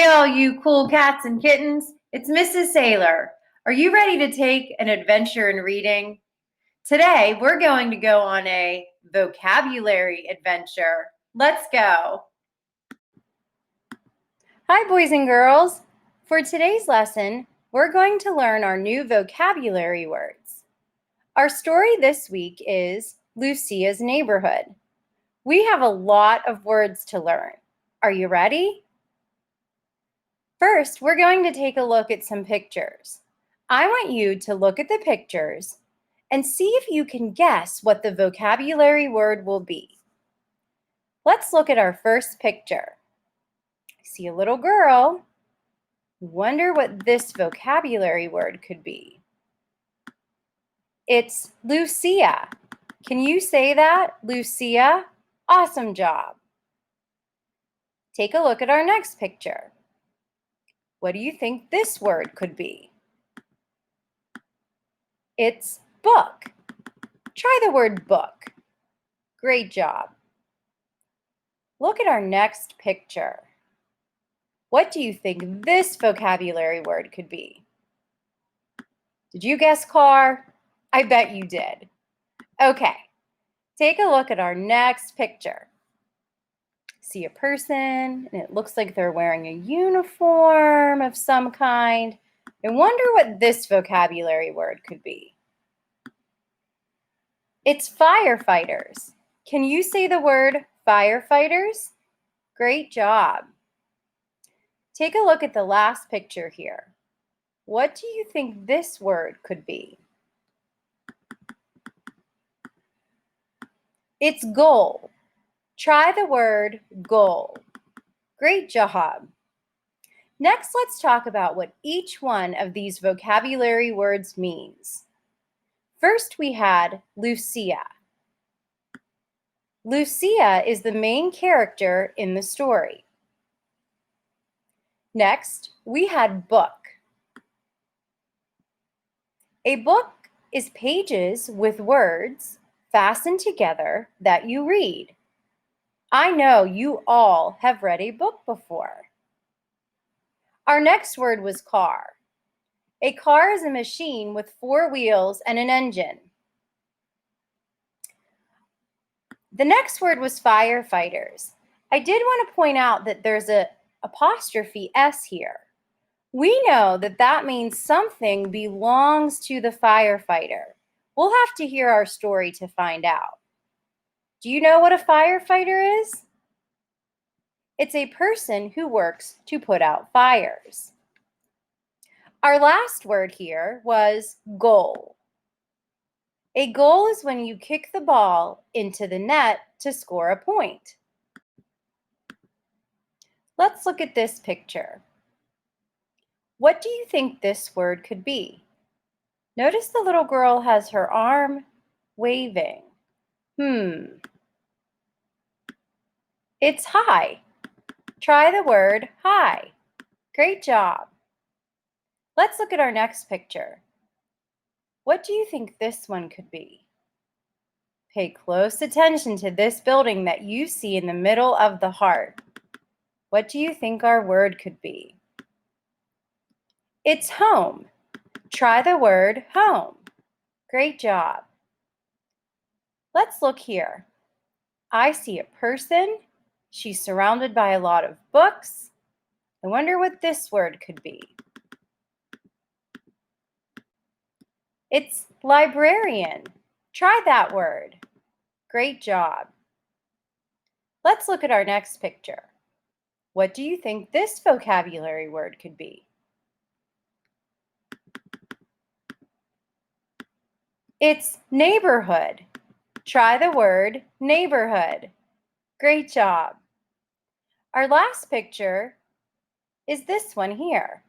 all you cool cats and kittens. It's Mrs. Sailor. Are you ready to take an adventure in reading? Today, we're going to go on a vocabulary adventure. Let's go. Hi, boys and girls. For today's lesson, we're going to learn our new vocabulary words. Our story this week is Lucia's Neighborhood. We have a lot of words to learn. Are you ready? First, we're going to take a look at some pictures. I want you to look at the pictures and see if you can guess what the vocabulary word will be. Let's look at our first picture. I see a little girl. Wonder what this vocabulary word could be. It's Lucia. Can you say that, Lucia? Awesome job. Take a look at our next picture. What do you think this word could be? It's book. Try the word book. Great job. Look at our next picture. What do you think this vocabulary word could be? Did you guess car? I bet you did. Okay, take a look at our next picture. See a person, and it looks like they're wearing a uniform of some kind. I wonder what this vocabulary word could be. It's firefighters. Can you say the word firefighters? Great job. Take a look at the last picture here. What do you think this word could be? It's goal. Try the word goal. Great job. Next, let's talk about what each one of these vocabulary words means. First, we had Lucia. Lucia is the main character in the story. Next, we had book. A book is pages with words fastened together that you read. I know you all have read a book before. Our next word was car. A car is a machine with 4 wheels and an engine. The next word was firefighters. I did want to point out that there's an apostrophe S here. We know that that means something belongs to the firefighter. We'll have to hear our story to find out. Do you know what a firefighter is? It's a person who works to put out fires. Our last word here was goal. A goal is when you kick the ball into the net to score a point. Let's look at this picture. What do you think this word could be? Notice the little girl has her arm waving. It's high. Try the word high. Great job. Let's look at our next picture. What do you think this one could be? Pay close attention to this building that you see in the middle of the heart. What do you think our word could be? It's home. Try the word home. Great job. Let's look here. I see a person. She's surrounded by a lot of books. I wonder what this word could be. It's librarian. Try that word. Great job. Let's look at our next picture. What do you think this vocabulary word could be? It's neighborhood. Try the word neighborhood. Great job. Our last picture is this one here.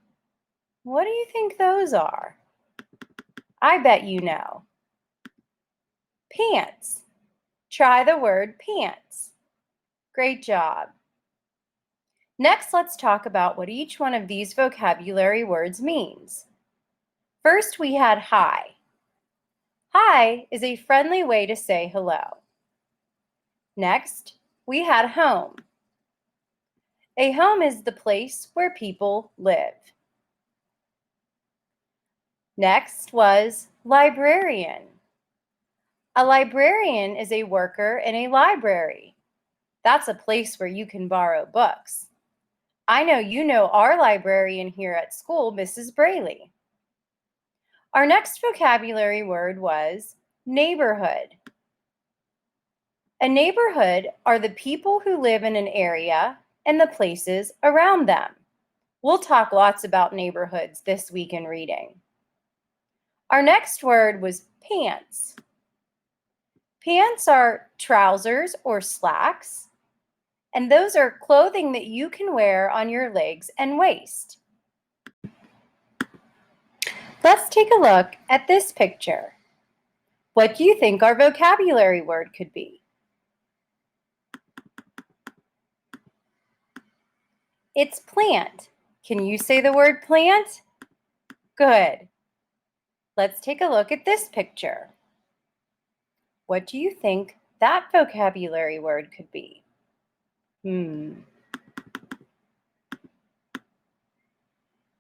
What do you think those are? I bet you know. Pants. Try the word pants. Great job. Next, let's talk about what each one of these vocabulary words means. First, we had hi. Hi is a friendly way to say hello. Next, we had home. A home is the place where people live. Next was librarian. A librarian is a worker in a library. That's a place where you can borrow books. I know you know our librarian here at school, Mrs. Brayley. Our next vocabulary word was neighborhood. A neighborhood are the people who live in an area and the places around them. We'll talk lots about neighborhoods this week in reading. Our next word was pants. Pants are trousers or slacks, and those are clothing that you can wear on your legs and waist. Let's take a look at this picture. What do you think our vocabulary word could be? It's plant. Can you say the word plant? Good. Let's take a look at this picture. What do you think that vocabulary word could be?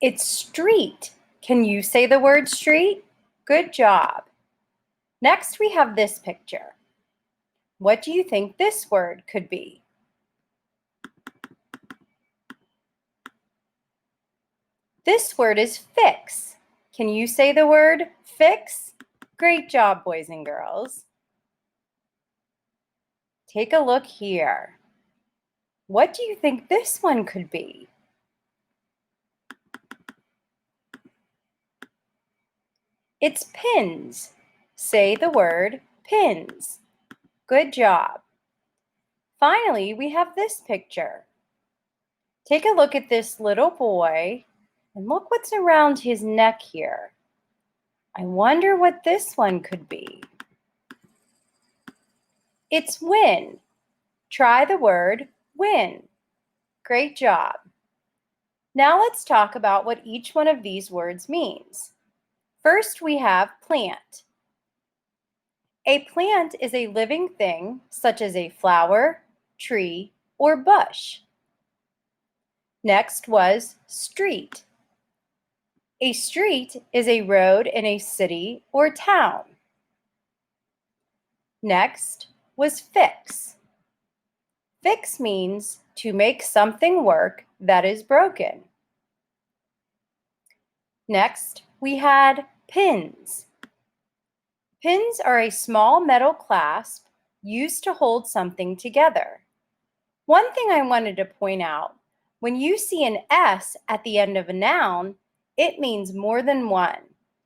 It's street. Can you say the word street? Good job. Next, we have this picture. What do you think this word could be? This word is fix. Can you say the word fix? Great job, boys and girls. Take a look here. What do you think this one could be? It's pins. Say the word pins. Good job. Finally, we have this picture. Take a look at this little boy and look what's around his neck here. I wonder what this one could be. It's win. Try the word win. Great job. Now let's talk about what each one of these words means. First, we have plant. A plant is a living thing, such as a flower, tree, or bush. Next was street. A street is a road in a city or town. Next was fix. Fix means to make something work that is broken. Next, we had pins. Pins are a small metal clasp used to hold something together. One thing I wanted to point out, when you see an S at the end of a noun, it means more than one.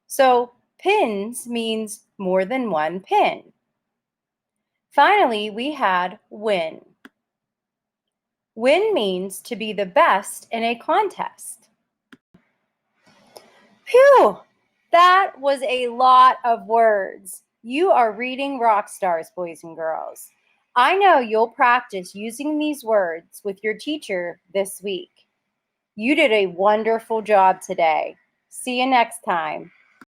So pins means more than one pin. Finally, we had win. Win means to be the best in a contest. Phew! That was a lot of words. You are reading rock stars, boys and girls. I know you'll practice using these words with your teacher this week. You did a wonderful job today. See you next time.